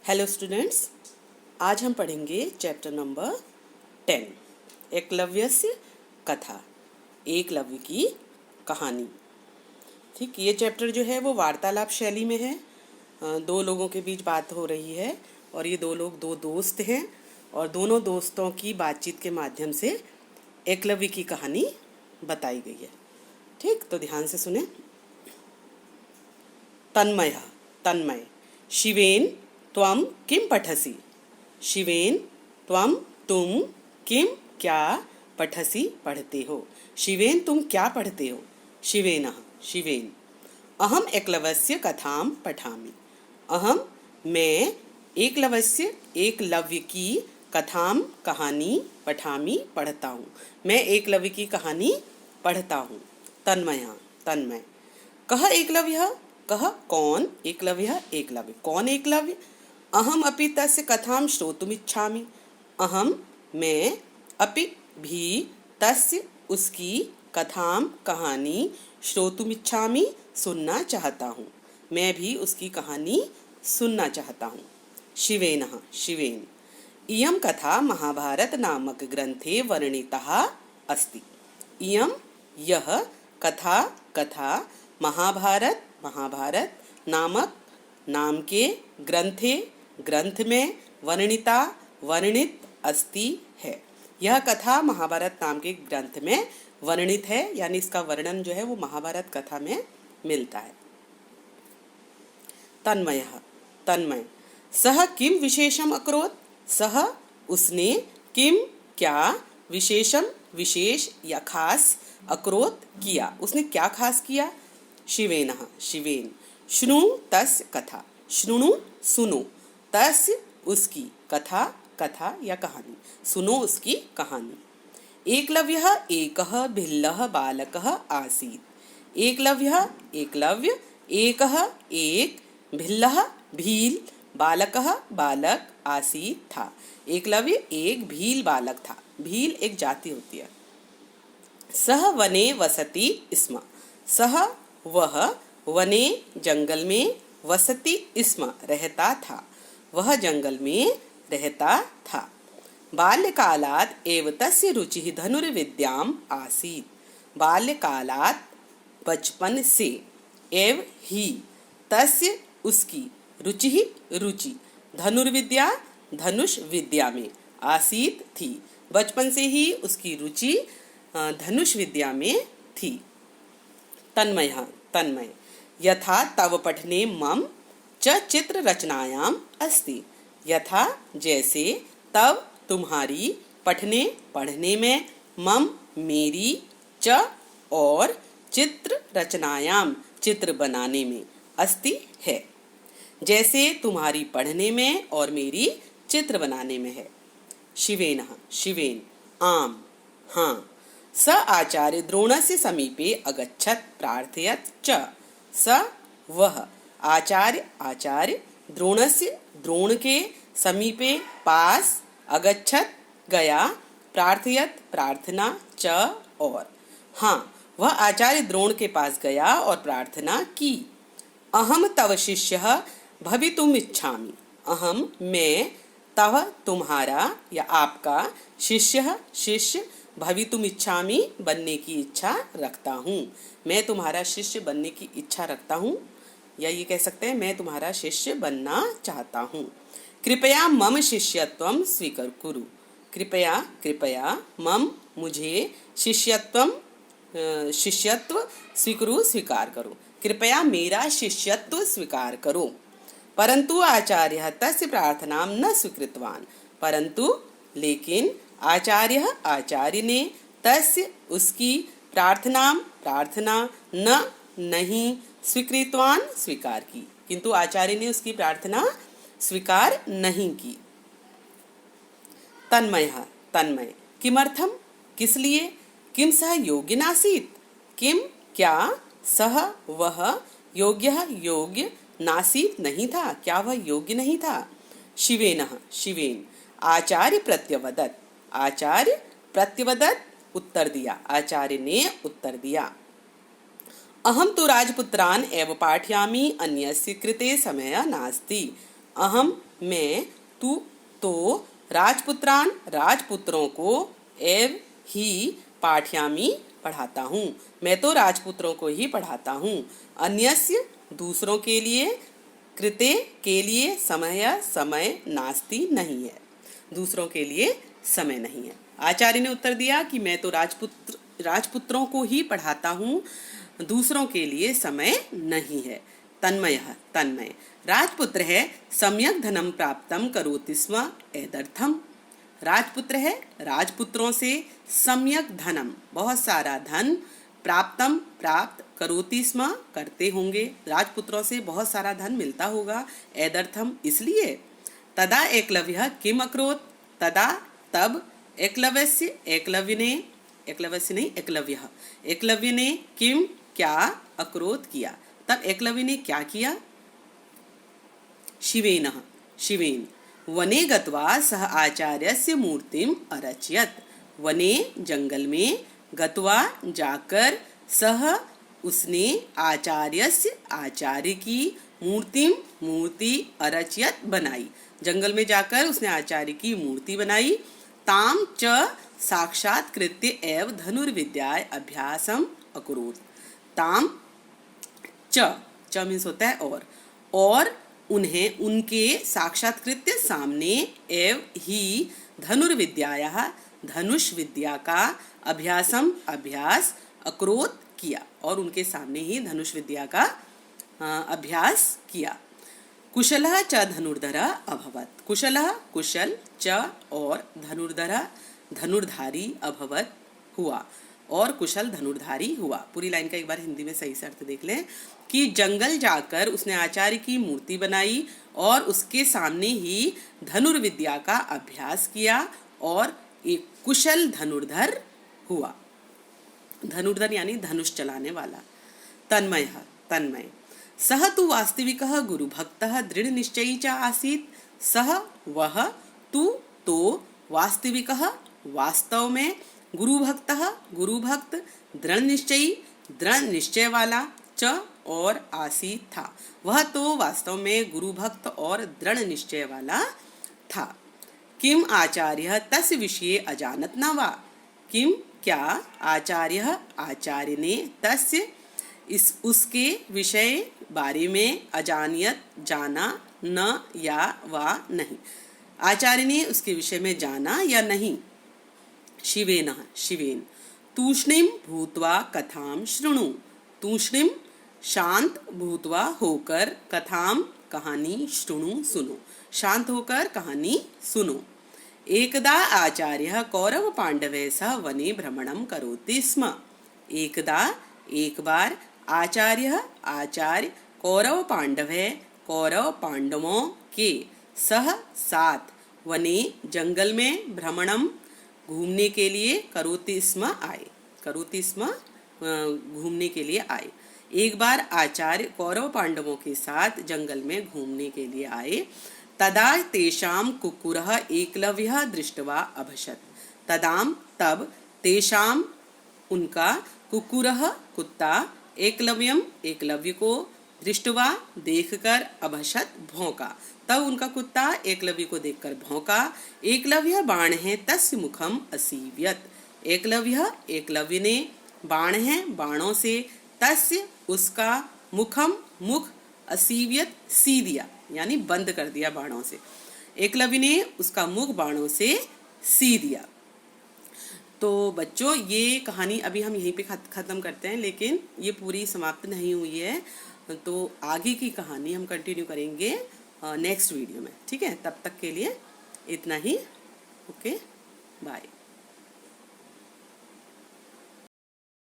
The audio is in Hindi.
हेलो स्टूडेंट्स, आज हम पढ़ेंगे चैप्टर नंबर 10 एकलव्यस्य कथा, एकलव्य की कहानी। ठीक, ये चैप्टर जो है वो वार्तालाप शैली में है। दो लोगों के बीच बात हो रही है और ये दो लोग दो दोस्त हैं और दोनों दोस्तों की बातचीत के माध्यम से एकलव्य की कहानी बताई गई है। ठीक, तो ध्यान से सुने। तन्मय शिवेन त्वं किं पठसि। शिवेन त्वं तुम किम क्या पठसि पढ़ते हो। शिवेन तुम क्या पढ़ते हो। शिवेन अहम एकलव्यस्य कथां पठामि। अहम मैं एकलव्य की कथां कहानी पठामि पढ़ता हूँ। मैं एकलव्य की कहानी पढ़ता हूँ। तन्मय कह एकलव्य, कह कौन एकलव्य। एकलव्य कौन एकलव्य। अहम अपि तस्य कथां श्रोतुमिच्छामि। अहम मैं अपि भी तस्य उसकी कथां कहानी श्रोतुमिच्छामि सुनना चाहता हूँ। मैं भी उसकी कहानी सुनना चाहता हूँ। शिवेन इयं कथा महाभारत नामक ग्रंथे वर्णिता अस्ति। इयं यह कथा महाभारत नामक नाम के ग्रंथ में वर्णित अस्ति है। यह कथा महाभारत नाम के ग्रंथ में वर्णित है, यानी इसका वर्णन जो है वो महाभारत कथा में मिलता है। तन्मय सह किम विशेषम अकरोत्। सह उसने किम क्या विशेष या खास अकरोत् किया, उसने क्या खास किया। शिवेन शृणु तस्य कथा। शृणु सुनो, तस्य उसकी कथा या कहानी, सुनो उसकी कहानी। एकलव्यः एकः भिल्लः बालकः आसीत्। एकलव्य एकः एक भिल्लः भील बालकः बालक आसीत् था। एकलव्य एक भील बालक था। भील एक जाति होती है। सह वने वसति स्म। सह वह वने जंगल में वसति स्म रहता था। वह जंगल में रहता था। बाल्यकालात् एव तस्य रुचिः धनुर्विद्याम् आसीत्। बाल्यकालात् बचपन से एव ही तस्य उसकी रुचि धनुष विद्या में आसीत थी। बचपन से ही उसकी रुचि धनुष विद्या में थी। तन्मय यथा तव पठने मम च चित्र रचनायाम अस्ति। यथा जैसे, तव तुम्हारी, पठने पढ़ने में, मम मेरी, च और चित्र रचनायाम चित्र बनाने में, अस्ति है। जैसे तुम्हारी पढ़ने में और मेरी चित्र बनाने में है। शिवेन आम हाँ। स आचार्य द्रोणस्य समीपे अगच्छत् प्रार्थयत् च। स वह आचार्य द्रोण के समीपे पास, अगच्छत् गया, प्रार्थयत् प्रार्थना, च और हाँ, वह आचार्य द्रोण के पास गया और प्रार्थना की। अहम तव शिष्यः भवितुम् इच्छामि। अहम मैं तव तुम्हारा या आपका शिष्य भवितुम् इच्छामि बनने की इच्छा रखता हूँ। मैं तुम्हारा शिष्य बनने की इच्छा रखता हूँ, या ये कह सकते हैं मैं तुम्हारा शिष्य बनना चाहता हूँ। कृपया मम शिष्यत्वं स्वीकुरु। कृपया मम मुझे शिष्यत्व स्वीकार करो। कृपया मेरा शिष्यत्व स्वीकार करो। परंतु आचार्य तस्य प्रार्थना न स्वीकृतवान। परंतु लेकिन आचार्य ने तस्य उसकी प्रार्थना नहीं स्वीकृतवान स्वीकार की। किंतु आचार्य ने उसकी प्रार्थना स्वीकार नहीं की। तन्मय किमर्थम किस लिए। किम सह योग्य नासीत। किम क्या सह वह योग्य नासीत नहीं था, क्या वह योग्य नहीं था। शिवेन आचार्य प्रत्यवदत् उत्तर दिया। आचार्य ने उत्तर दिया। अहम तो राजपुत्रान एव पाठयामि, अन्यस्य कृते समय नास्ति। अहम मैं तू तो राजपुत्रान राजपुत्रों को एव ही पाठयामि पढ़ाता हूँ। मैं तो राजपुत्रों को ही पढ़ाता हूँ। अन्यस्य दूसरों के लिए, कृते के लिए समय नास्ति नहीं है। दूसरों के लिए समय नहीं है। आचार्य ने उत्तर दिया कि मैं तो राजपुत्रों को ही पढ़ाता हूँ, दूसरों के लिए समय नहीं है। तन्मय राजपुत्र है, सम्यक धनम प्राप्तम करोति स्म एदर्थम। राजपुत्र है, राजपुत्रों से सम्यक धनम बहुत सारा धन, प्राप्त करोति स्म करते होंगे, राजपुत्रों से बहुत सारा धन मिलता होगा, एदर्थम इसलिए। तदा एकलव्य किम अकरोत्, तदा तब एकलव्य ने किम क्या अकरोत् किया, तब एकलव्य ने क्या किया। शिवेन वने गत्वा सह आचार्यस्य मूर्तिम अरचयत्। वने जंगल में, गत्वा जाकर, सह उसने, आचार्य की मूर्ति अरचयत् बनाई। जंगल में जाकर उसने आचार्य की मूर्ति बनाई। ताम च साक्षात्कृत्य एव धनुर्विद्याय अभ्यासम अकुरुत। ताम च मीन्स होता है और उन्हें उनके साक्षात्कृत्य सामने एव ही धनुर्विद्याया धनुष विद्या का अभ्यास अक्रोत किया, और उनके सामने ही धनुष विद्या का अभ्यास किया। कुशलः च धनुर्धरः अभवत्। कुशलः कुशल, च और धनुर्धरः धनुर्धारी, अभवत् हुआ, और कुशल धनुर्धारी हुआ। पूरी लाइन का एक बार हिंदी में सही से अर्थ देख लें कि जंगल जाकर उसने आचार्य की मूर्ति बनाई और उसके सामने ही धनुर्विद्या का अभ्यास किया और एक कुशल धनुर्धर हुआ। धनुर्धर यानी धनुष चलाने वाला। तन्मय सह तु वास्तविकः गुरुभक्तः दृढ़ निश्चयी च आसीत्। सह वह, तु तो, वास्तविकः वास्तव में, गुरुभक्त दृढ़ निश्चय वाला, च और आसीत था, वह तो वास्तव में गुरुभक्त और दृढ़ निश्चय वाला था। किम आचार्य तस्य विषये अजानत न वा। किम क्या, आचार्य ने, तस्य उसके विषय बारे में, अजानियत जाना, न या वा नहीं, आचार्य ने उसके विषय में जाना या नहीं। शिवेन तूष्णीम भूत्वा कथाम शृणु। तूष्णीम शांत, भूत्वा होकर, कथाम कहानी, शृणु सुनो, शांत होकर कहानी सुनो। एकदा आचार्य कौरव पांडवै सह वने भ्रमणं करोति स्म। एकदा एक बार, आचार्य कौरव पांडवों के, सह साथ, वने जंगल में, भ्रमणम घूमने के लिए, करोति स्म घूमने के लिए आए। एक बार आचार्य कौरव पांडवों के साथ जंगल में घूमने के लिए आए। तदा तेषाम कुक्कुरः एकलव्यः दृष्ट्वा अभषत्। तब तेषाम उनका, कुक्कुरः कुत्ता, एकलव्य को, दृष्ट्वा देखकर, अभषत् भौंका, तब उनका कुत्ता एकलव्य को देखकर भौंका। एकलव्य बाण है तस्य मुखम असीव्यत। एकलव्य ने, बाण है बाणों से, तस्य उसका, मुख असीव्यत सी दिया, यानी बंद कर दिया बाणों से। एकलव्य ने उसका मुख बाणों से सी दिया। तो बच्चों ये कहानी अभी हम यहीं पे ख़त्म करते हैं, लेकिन ये पूरी समाप्त नहीं हुई है, तो आगे की कहानी हम कंटिन्यू करेंगे नेक्स्ट वीडियो में। ठीक है, तब तक के लिए इतना ही। Okay, bye.